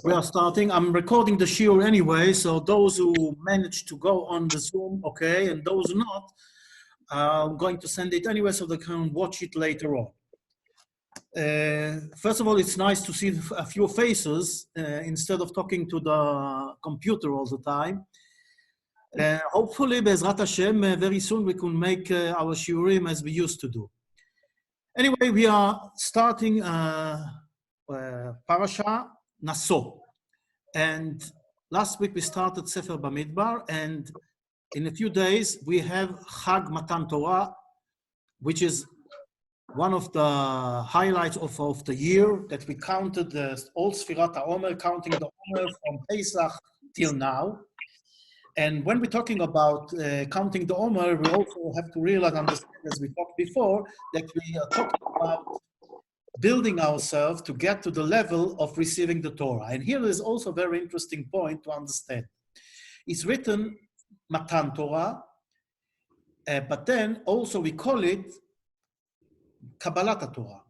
We are starting. I'm recording the shiur anyway, so those who managed to go on the Zoom, okay, and those not, I'm going to send it anyway so they can watch it later on. First of all, it's nice to see a few faces instead of talking to the computer all the time. Hopefully, Be'ezrat Hashem, very soon we can make our shiurim as we used to do. Anyway, we are starting Parasha Naso. And last week we started Sefer Bamidbar, and in a few days we have Chag Matan Torah, which is one of the highlights of the year that we counted the old Sfirat HaOmer, counting the Omer from Pesach till now. And when we're talking about counting the Omer, we also have to realize, understand, as we talked before, that we are talking about building ourselves to get to the level of receiving the Torah. And here is also a very interesting point to understand. It's written Matan Torah, but then also we call it Kabbalat Torah.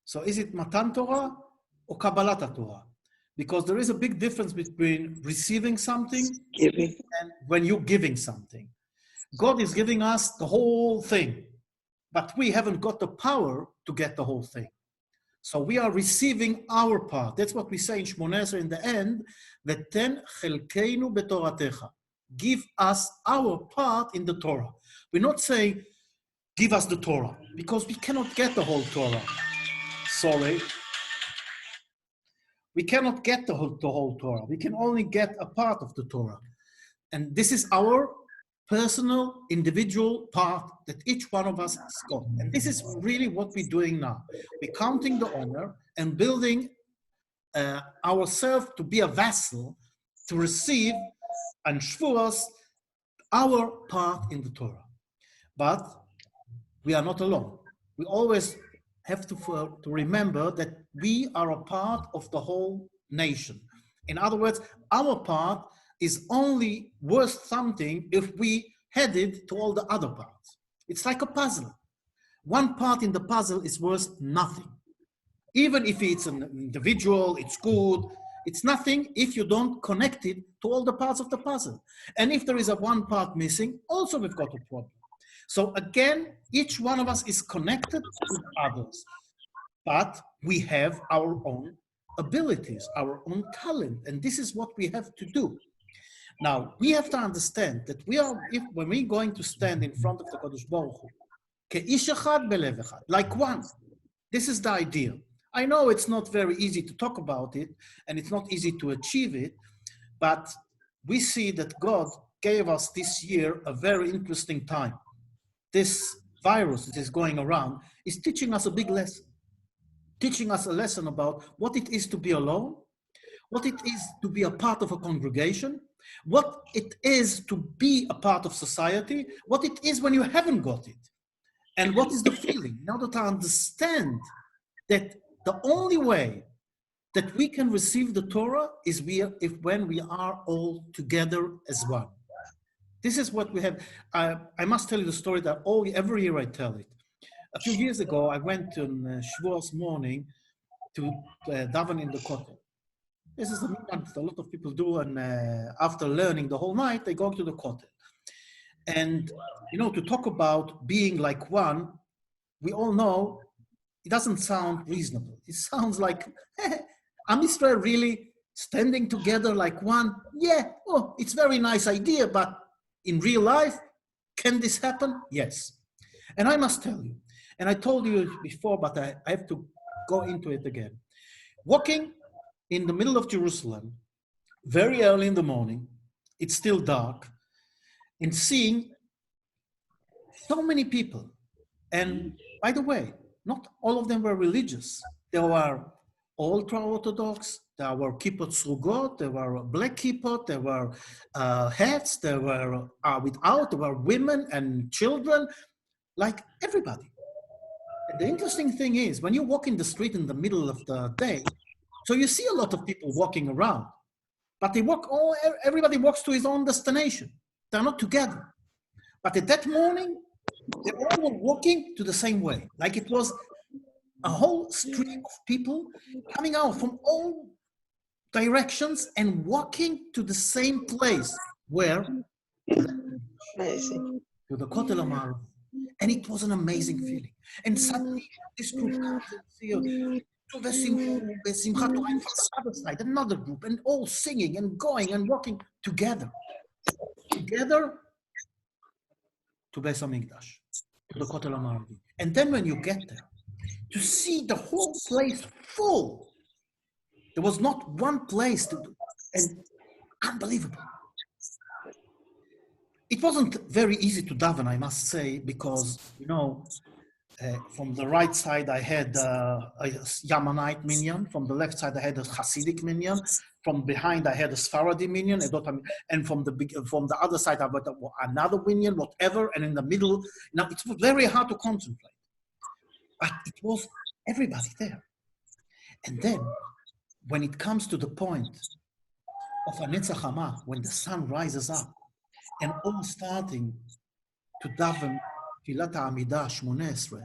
So is it Matan Torah or Kabbalat Torah? Because there is a big difference between receiving something and when you're giving something. God is giving us the whole thing, but we haven't got the power to get the whole thing. So we are receiving our part. That's what we say in Shmoneh Esrei in the end, V'ten chelkeinu betoratecha. Give us our part in the Torah. We're not saying, give us the Torah, because we cannot get the whole Torah. Sorry. We cannot get the whole Torah. We can only get a part of the Torah. And this is our personal, individual part that each one of us has got. And this is really what we're doing now. We're counting the honor and building ourselves to be a vessel to receive and show us our part in the Torah. But we are not alone. We always have to remember that we are a part of the whole nation. In other words, our part is only worth something if we had it to all the other parts. It's like a puzzle. One part in the puzzle is worth nothing. Even if it's an individual, it's good, it's nothing if you don't connect it to all the parts of the puzzle. And if there is a one part missing, also we've got a problem. So again, each one of us is connected to others, but we have our own abilities, our own talent, and this is what we have to do. Now, we have to understand that when we're going to stand in front of the Kadosh Baruch Hu, ke'ish echad belev echad, like one, this is the idea. I know it's not very easy to talk about it, and it's not easy to achieve it, but we see that God gave us this year a very interesting time. This virus that is going around is teaching us a big lesson, teaching us a lesson about what it is to be alone, what it is to be a part of a congregation, what it is to be a part of society, what it is when you haven't got it, and what is the feeling. In order to understand that the only way that we can receive the Torah is when we are all together as one. This is what we have. I must tell you the story that every year I tell it. A few years ago, I went on Shavuos morning to daven in the kotel. This is something that a lot of people do, and after learning the whole night, they go to the kotel. And, to talk about being like one, we all know it doesn't sound reasonable. It sounds like, Am Israel really standing together like one? Yeah, it's a very nice idea, but in real life, can this happen? Yes. And I must tell you, and I told you before, but I have to go into it again. Walking in the middle of Jerusalem, very early in the morning, it's still dark, and seeing so many people. And by the way, not all of them were religious. There were ultra-Orthodox, there were kippot srugot, there were black kippot, there were hats, there were without, there were women and children, like everybody. And the interesting thing is, when you walk in the street in the middle of the day, so you see a lot of people walking around, but everybody walks to his own destination. They're not together. But at that morning, they all were walking to the same way, like it was a whole stream of people coming out from all directions and walking to the same place. Where? To the Kotel Amaravi. And it was an amazing feeling. And suddenly this group comes and says, to the Simchat Torah, and from the other side, another group, and all singing and going and walking together to Beis Hamikdash, to the Kotel Amaravi. And then when you get there, to see the whole place full, there was not one place to do, and unbelievable. It wasn't very easy to daven, I must say, because, from the right side, I had a Yamanite minyan. From the left side, I had a Hasidic minyan. From behind, I had a Sephardi minyan. And from the other side, I had another minyan, whatever. And in the middle, now it was very hard to concentrate. But it was everybody there. And then, when it comes to the point of Hanetzach Hama, when the sun rises up, and all starting to daven Tfilat HaAmidah Shmoneh Esrei,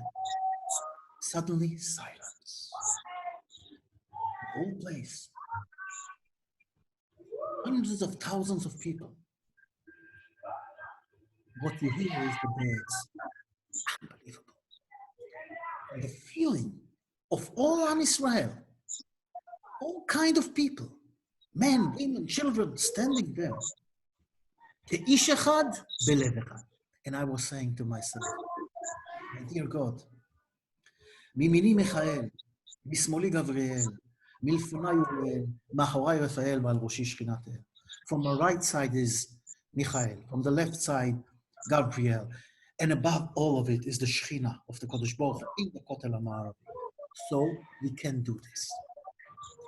suddenly silence. The whole place. Hundreds of thousands of people. What you hear is the birds. Unbelievable. And the feeling of all Am Israel, all kind of people, men, women, children, standing there. Ish echad belev echad. And I was saying to myself, my dear God, מימיני מיכאל, משמאלי גבריאל, מלפוני אוריאל, מאחורי רפאל ועל ראשי שכינת אל. From the right side is Michael, from the left side, Gabriel, and above all of it is the Shechina of the Kodesh Baruch Hu in the Kotel Amaravi. So we can do this.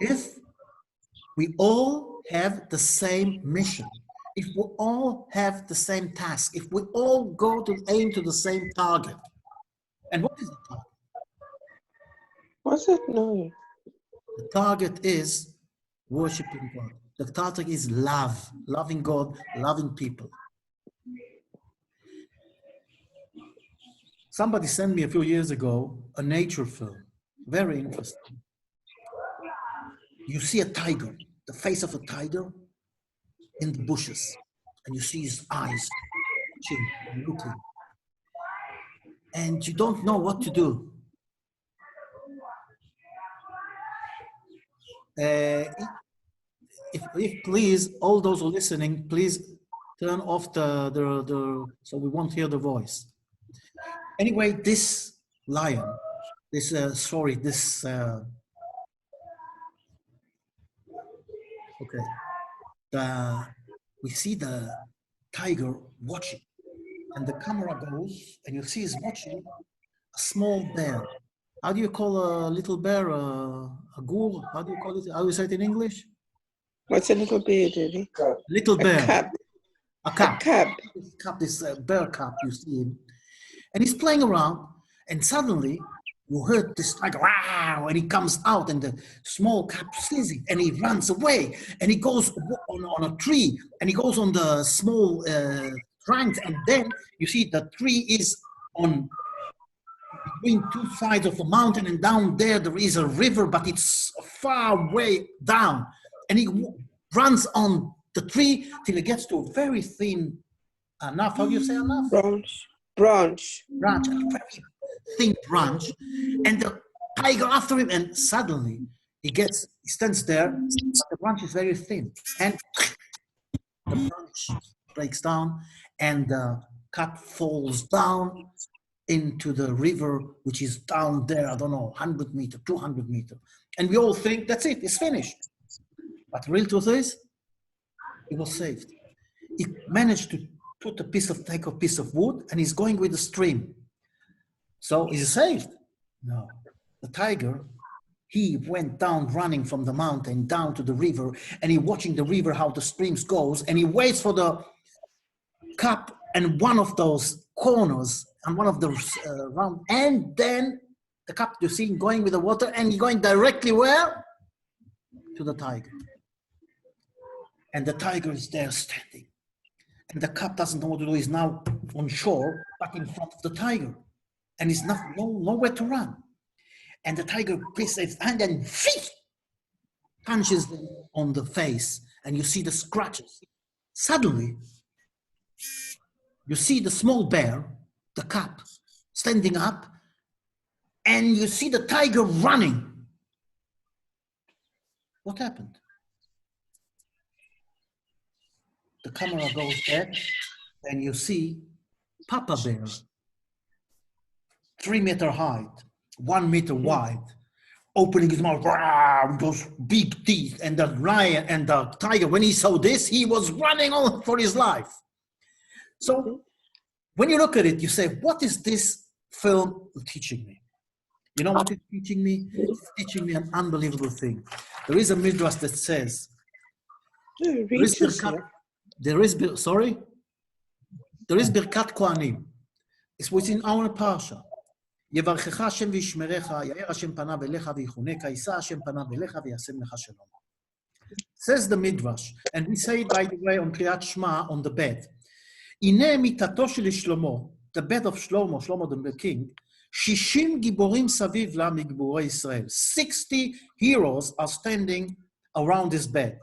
If we all have the same mission, if we all have the same task, if we all go to aim to the same target. And what is the target? What's it? No. The target is worshiping God. The target is love, loving God, loving people. Somebody sent me a few years ago a nature film, very interesting. You see a tiger, the face of a tiger in the bushes, and you see his eyes looking, and you don't know what to do. If please, all those who are listening, please turn off the so we won't hear the voice. Anyway, this lion, we see the tiger watching, and the camera goes, and you see he's watching a small bear. How do you call a little bear? A gur? How do you call it? How do you say it in English? What's a little bear, Daddy? Little bear. A cub. A cub. A cub. This bear cub, you see him. And he's playing around, and suddenly you heard this like, wow, and he comes out, and the small cub sees it, and he runs away, and he goes on a tree, and he goes on the small trunks, and then you see the tree is on between two sides of the mountain, and down there is a river, but it's far way down, and he runs on the tree till he gets to a very thin enough. How do you say enough? Branch. A very thin branch, and the tiger after him, and suddenly he stands there, but the branch is very thin, and the branch breaks down, and the cat falls down into the river, which is down there, I don't know, 100 meters, 200 meters. And we all think, that's it, it's finished. But the real truth is, he was saved. He managed to take a piece of wood, and he's going with the stream. So is he saved? No. The tiger, he went down running from the mountain down to the river, and he watching the river, how the streams goes, and he waits for the cup and one of those corners and one of the round, and then the cup, you see him going with the water, and he's going directly where? To the tiger. And the tiger is there standing. And the cup doesn't know what to do. He's now on shore, but in front of the tiger. And he's nowhere to run. And the tiger places his hand and punches them on the face, and you see the scratches. Suddenly, you see the small bear, the cub, standing up, and you see the tiger running. What happened? The camera goes back, and you see Papa Bear, 3 meter height, 1 meter wide, opening his mouth, with those big teeth, and the lion and the tiger, when he saw this, he was running on for his life. So when you look at it, you say, what is this film teaching me? You know what it's teaching me? It's teaching me an unbelievable thing. There is a midrash that says, there is Birkat Kohanim. It's within our parsha. יברכך השם וישמרך, יאר השם פניו אליך ויחונך, יישא השם פניו אליך וישם לך שלום. Says the midrash, and we say it, by the way, on Kriyat Shema, on the bed. הנה מיטתו של שלמה, the bed of Shlomo, Shlomo the king, 60 גיבורים סביב לה מגיבורי ישראל. 60 heroes are standing around this bed.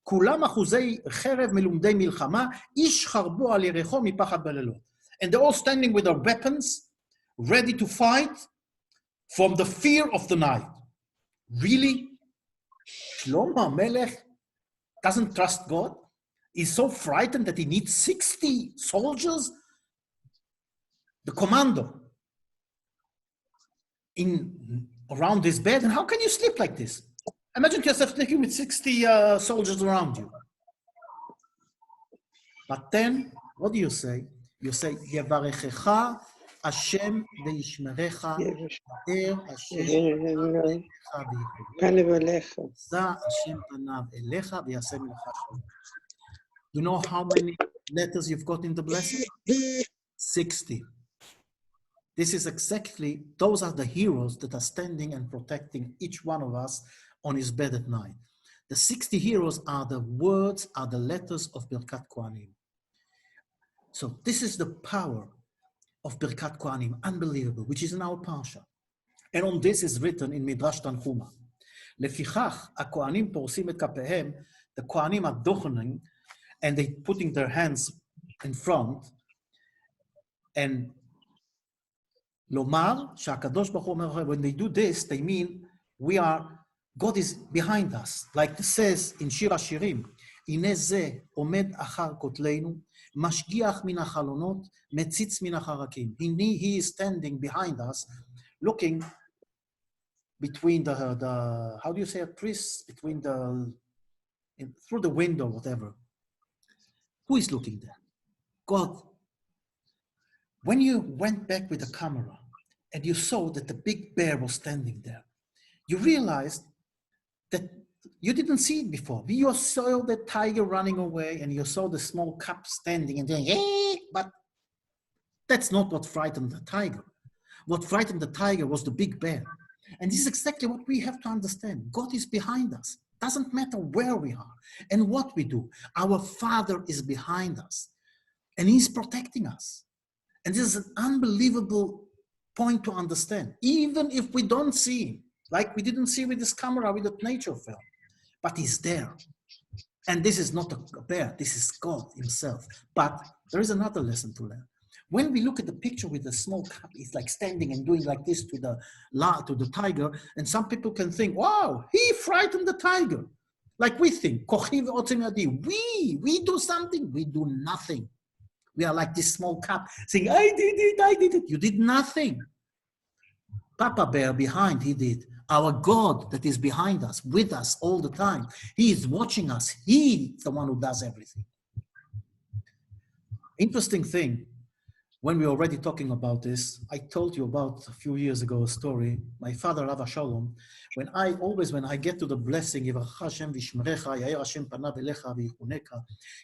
כולם אחוזי חרב מלומדי מלחמה, איש חרבו על ירחו מפחד בלילות. And they're all standing with their weapons, ready to fight from the fear of the night. Really? Shlomo Melech doesn't trust God? He's so frightened that he needs 60 soldiers? The commando around this bed, and how can you sleep like this? Imagine yourself sleeping with 60 soldiers around you. But then, what do you say? You say, יברכך השם וישמרך, יאר השם פניו אליך. יישא השם פניו אליך וישם לך שלום. You know how many letters you've got in the blessing? 60. This is exactly, those are the heroes that are standing and protecting each one of us on his bed at night. The 60 heroes are the words, are the letters of Birkat Kohanim. So this is the power of Birkat Kohanim, unbelievable, which is in our Parsha. And on this is written in Midrash Tanchuma. לפיכך, הכהנים פורסים את כפיהם, the Kohanim are dochening, and they putting their hands in front, and לומר, שהקדוש ברוך הוא אומר, when they do this, they mean, God is behind us. Like it says in Shir Hashirim, הנה זה עומד אחר כותלנו, משגיח מן החלונות, מציץ מן החרקים. He is standing behind us, looking between the how do you say a priest? Between through the window, whatever. Who is looking there? God. When you went back with the camera and you saw that the big bear was standing there, you realized that you didn't see it before. You saw the tiger running away and you saw the small cub standing and saying, hey, but that's not what frightened the tiger. What frightened the tiger was the big bear. And this is exactly what we have to understand. God is behind us. Doesn't matter where we are and what we do. Our Father is behind us and He's protecting us. And this is an unbelievable point to understand, even if we don't see Him, like we didn't see with this camera, with the nature film. But He's there. And this is not a bear, this is God Himself. But there is another lesson to learn. When we look at the picture with the small cub, he's like standing and doing like this to the tiger, and some people can think, wow, he frightened the tiger. Like we think, we do something, we do nothing. We are like this small cub saying, I did it. You did nothing. Papa Bear behind, he did. Our God that is behind us, with us all the time. He is watching us. He's the one who does everything. Interesting thing, when we were already talking about this, I told you about a few years ago a story. My father, Rav Shalom, when I get to the blessing, Yivarcha Hashem v'yishmerecha, Yair Hashem panav elecha v'yichuneka,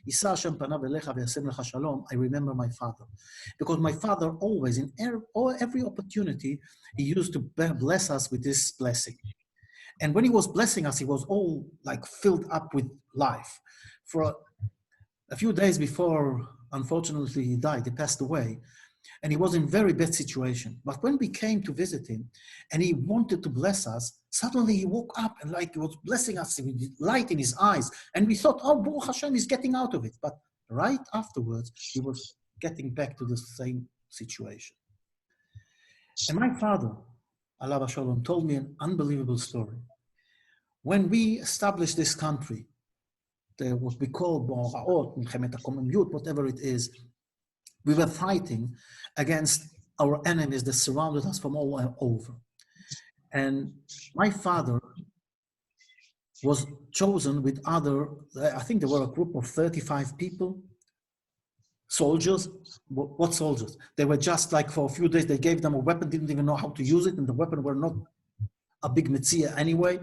Yisa Hashem panav elecha v'yasem lecha shalom, I remember my father. Because my father always, in every opportunity, he used to bless us with this blessing. And when he was blessing us, he was all like filled up with life. For a few days before, unfortunately, he died, he passed away. and he was in very bad situation. But when we came to visit him and he wanted to bless us, suddenly he woke up and like he was blessing us with light in his eyes. And we thought, oh, Baruch Hashem is getting out of it. But right afterwards, he was getting back to the same situation. And my father, Alav Shalom, told me an unbelievable story. When we established this country, what we call whatever it is, we were fighting against our enemies that surrounded us from all over. And my father was chosen with other, I think there were a group of 35 people, soldiers. What soldiers? They were just like for a few days, they gave them a weapon, didn't even know how to use it, and the weapon were not a big metzia anyway.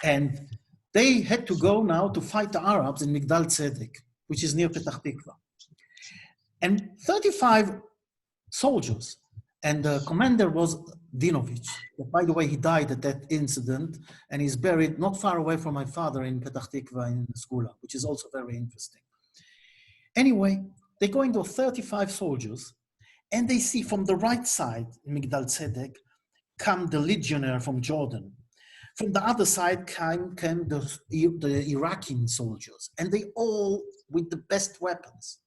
And they had to go now to fight the Arabs in Migdal Tzedek, which is near Petach Tikva. And 35 soldiers, and the commander was Dinovich. By the way, he died at that incident, and he's buried not far away from my father in Petach Tikva in Skula, which is also very interesting. Anyway, they go into 35 soldiers, and they see from the right side, in Migdal Tzedek, come the legionnaire from Jordan. From the other side came the Iraqi soldiers, and they all with the best weapons.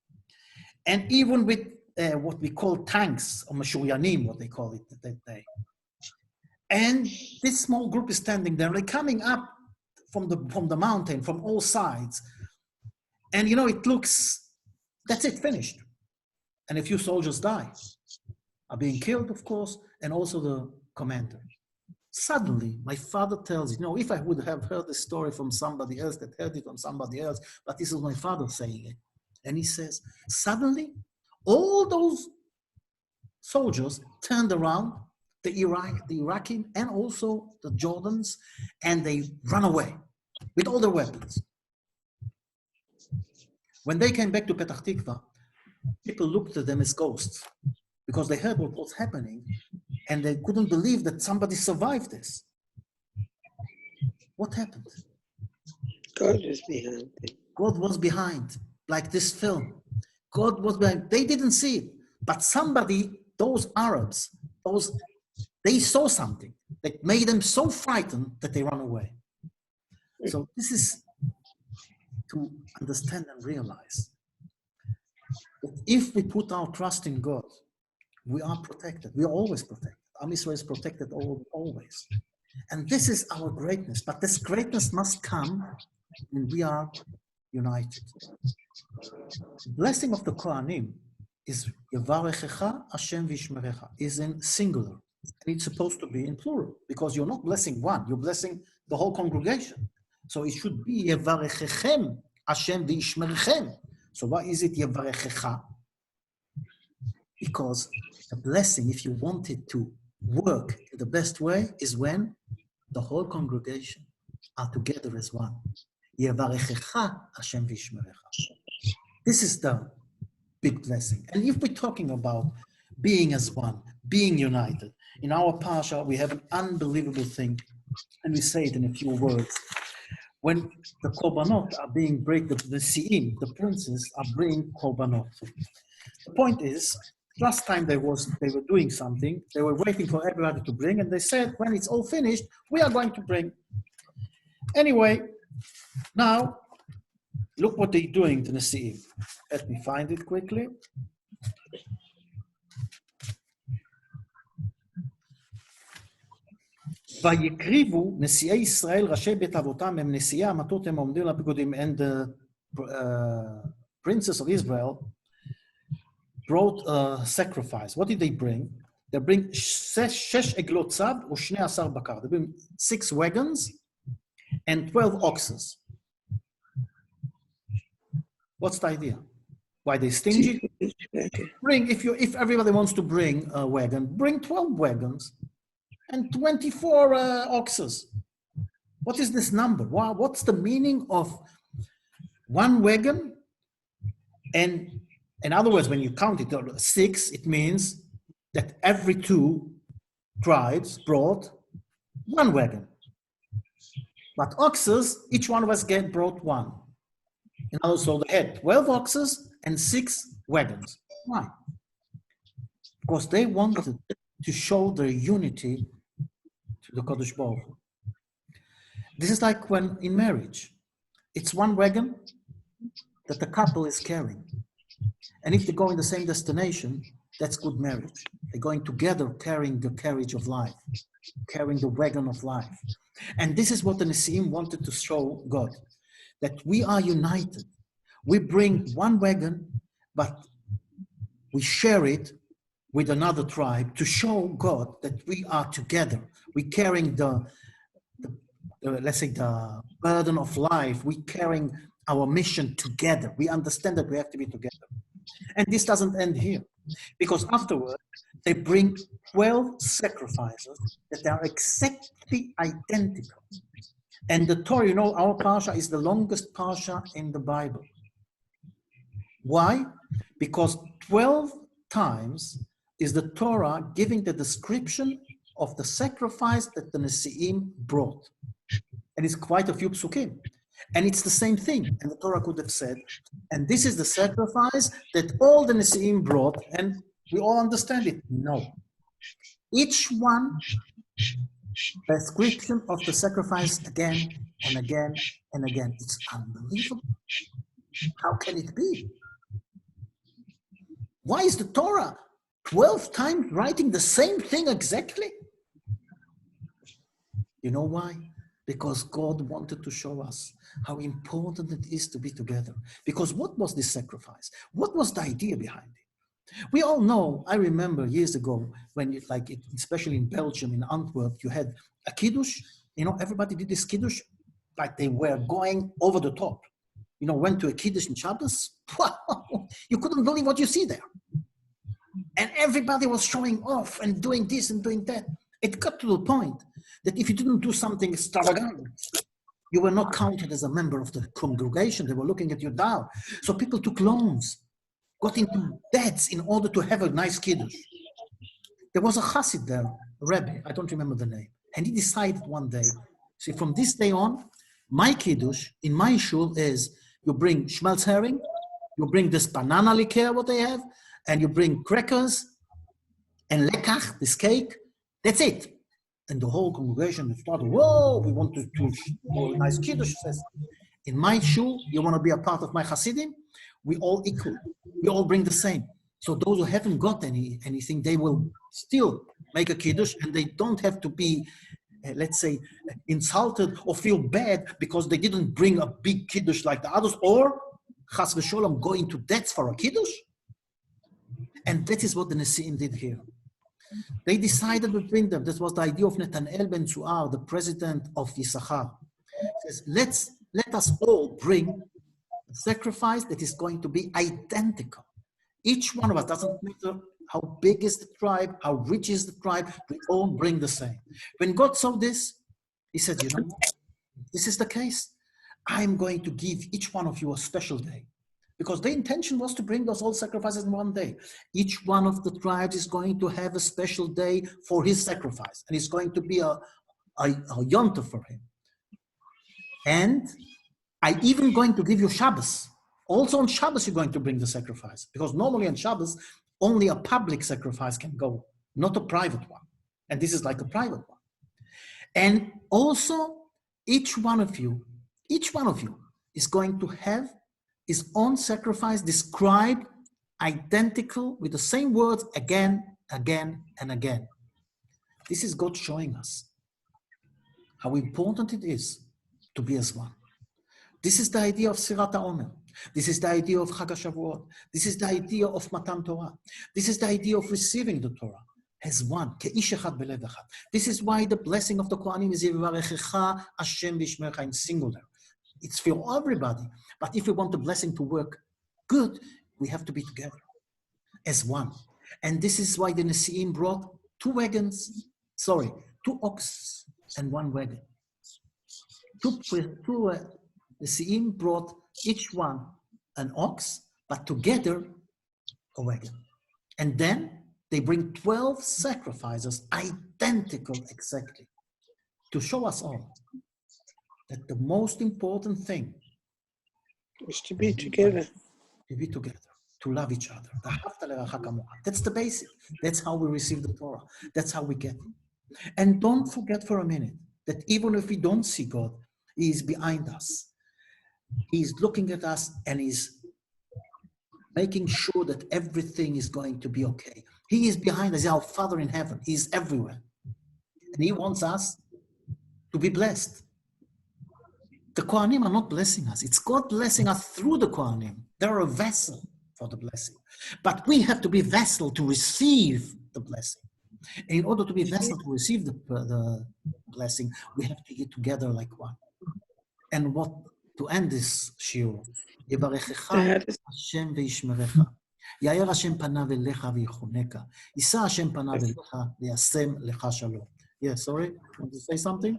And even with what we call tanks, or mashuryanim, what they call it that day. And this small group is standing there, they're coming up from the mountain, from all sides. And you know, it looks, that's it, finished. And a few soldiers die, are being killed, of course, and also the commander. Suddenly, my father tells you know, if I would have heard this story from somebody else that heard it from somebody else, but this is my father saying it. And he says, suddenly, all those soldiers turned around, the Iraqi and also the Jordans, and they run away with all their weapons. When they came back to Petach Tikva, people looked at them as ghosts because they heard what was happening and they couldn't believe that somebody survived this. What happened? God was behind it. God was behind, like this film. God was behind. They didn't see it, but somebody, those Arabs, they saw something that made them so frightened that they ran away. So this is to understand and realize that if we put our trust in God, we are protected. We are always protected. Am Yisrael is protected always. And this is our greatness. But this greatness must come when we are united. The blessing of the Kohanim is Yevarechecha Hashem Vishmerecha, is in singular. And it's supposed to be in plural because you're not blessing one, you're blessing the whole congregation. So it should be Yevarechechem Hashem Vishmerechem. So why is it Yevarechecha? Because the blessing, if you want it to work the best way, is when the whole congregation are together as one. Yevarechecha Hashem Vishmerecha. This is the big blessing. And if we're talking about being as one, being united, in our Parsha, we have an unbelievable thing, and we say it in a few words. When the korbanot are being brought, the Si'im, the princes, are bringing korbanot. The point is, last time they were doing something, they were waiting for everybody to bring, and they said, when it's all finished, we are going to bring. Anyway, now, look what they're doing to the Nesi'im. Let me find it quickly. ויקריבו נשיאי ישראל, ראשי בית אבותם, הם נשיאי המטות, הם עומדים לפקודים, and the princes of Israel brought a sacrifice. What did they bring? They bring 6 עגלות צב ו12 בקר. They bring 6 wagons and 12 oxes. What's the idea? Why they stingy? Bring, if everybody wants to bring a wagon, bring 12 wagons and 24 oxes. What is this number? What's the meaning of one wagon? And in other words, when you count it 6, it means that every 2 tribes brought 1 wagon. But oxes, each one of us brought 1. And also they had 12 oxes and 6 wagons. Why? because they wanted to show their unity to the Kodesh Baruch Hu. This is like when in marriage, it's one wagon that the couple is carrying. And if they go in the same destination, that's good marriage. They're going together carrying the carriage of life, carrying the wagon of life. And this is what the Nesiim wanted to show God, that we are united. We bring one wagon, but we share it with another tribe to show God that we are together. We're carrying the let's say, the burden of life. We're carrying our mission together. We understand that we have to be together. And this doesn't end here, because afterward, they bring 12 sacrifices that are exactly identical. And the Torah, you know, our parsha is the longest parsha in the Bible. Why? Because 12 times is the Torah giving the description of the sacrifice that the Nesiim brought. And it's quite a few psukim. And it's the same thing. And the Torah could have said, and this is the sacrifice that all the Nesiim brought, and we all understand it. No. Each one, description of the sacrifice again and again and again. It's unbelievable. How can it be? Why is the Torah 12 times writing the same thing exactly? You know why? Because God wanted to show us how important it is to be together. Because what was this sacrifice? What was the idea behind it? We all know, I remember years ago when, especially in Belgium, in Antwerp, you had a kiddush. You know, everybody did this kiddush like they were going over the top. You know, went to a kiddush in Shabbos. Wow, you couldn't believe what you see there. And everybody was showing off and doing this and doing that. It got to the point that if you didn't do something extravagant, you were not counted as a member of the congregation. They were looking at you down. So people took loans, got into debts in order to have a nice kiddush. There was a chassid there, a Rebbe, I don't remember the name. And he decided one day, see, from this day on, my kiddush in my shul is you bring schmelz herring, you bring this banana liqueur, what they have, and you bring crackers and lekach, this cake. That's it. And the whole congregation started, whoa, we want to do a nice kiddush. Says, in my shul, you want to be a part of my Hasidim? We all equal. We all bring the same. So those who haven't got anything, they will still make a kiddush, and they don't have to be, let's say, insulted or feel bad because they didn't bring a big kiddush like the others, or chas v'sholom go into debts for a kiddush. And that is what the Nesiim did here. They decided between them. This was the idea of Netanel ben Zuar, the president of Yisachar. Says, let us all bring a sacrifice that is going to be identical. Each one of us, doesn't matter how big is the tribe, how rich is the tribe, we all bring the same. When God saw this, he said, you know, this is the case. I'm going to give each one of you a special day. Because the intention was to bring those all sacrifices in one day. Each one of the tribes is going to have a special day for his sacrifice. And it's going to be a yonta for him. And I'm even going to give you Shabbos. Also on Shabbos, you're going to bring the sacrifice. Because normally on Shabbos, only a public sacrifice can go, not a private one. And this is like a private one. And also, each one of you is going to have his own sacrifice described identical with the same words again, again, and again. This is God showing us how important it is to be as one. This is the idea of Sirat HaOmer. This is the idea of Chag HaShavuot. This is the idea of Matan Torah. This is the idea of receiving the Torah as one. Ke'ish echad belev echad. This is why the blessing of the Kohanim is Yivarechecha Hashem v'Yishmerecha in singular. It's for everybody. But if we want the blessing to work good, we have to be together as one. And this is why the Nesiim brought two oxes and one wagon. Two Nesiim brought each one an ox, but together a wagon. And then they bring 12 sacrifices, identical exactly, to show us all that the most important thing is to be together. To be together. to love each other. That's the basic. That's how we receive the Torah. That's how we get it. And don't forget for a minute that even if we don't see God, He is behind us. He's looking at us and He's making sure that everything is going to be okay. He is behind us, our Father in heaven. He's everywhere. And He wants us to be blessed. The Kohanim are not blessing us. It's God blessing us through the Kohanim. They're a vessel for the blessing. But we have to be vessel to receive the blessing. And in order to be vessel to receive the blessing, we have to get together like one. And what to end this shiur? יברכך השם וישמרך. יאר השם פניו אליך ויחונקה. יישא השם פניו אליך וישם לך שלום. Yes, sorry, want to say something?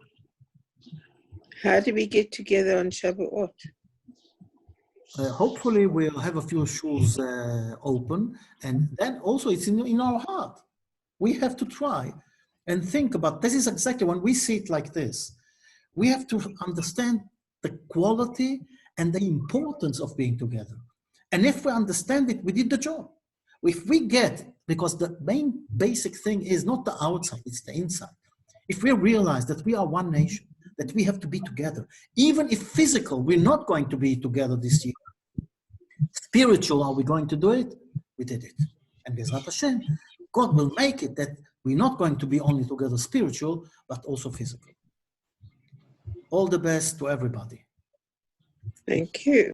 How do we get together on Shabbat? Hopefully we'll have a few shuls open, and then also it's in our heart. We have to try and think about, this is exactly when we see it like this. We have to understand the quality and the importance of being together. And if we understand it, we did the job. If we get, because the main basic thing is not the outside, it's the inside. If we realize that we are one nation, that we have to be together, even if physical, we're not going to be together this year. Spiritual, are we going to do it? We did it. And Bezrat Hashem, God will make it that we're not going to be only together spiritual, but also physical. All the best to everybody. Thank you.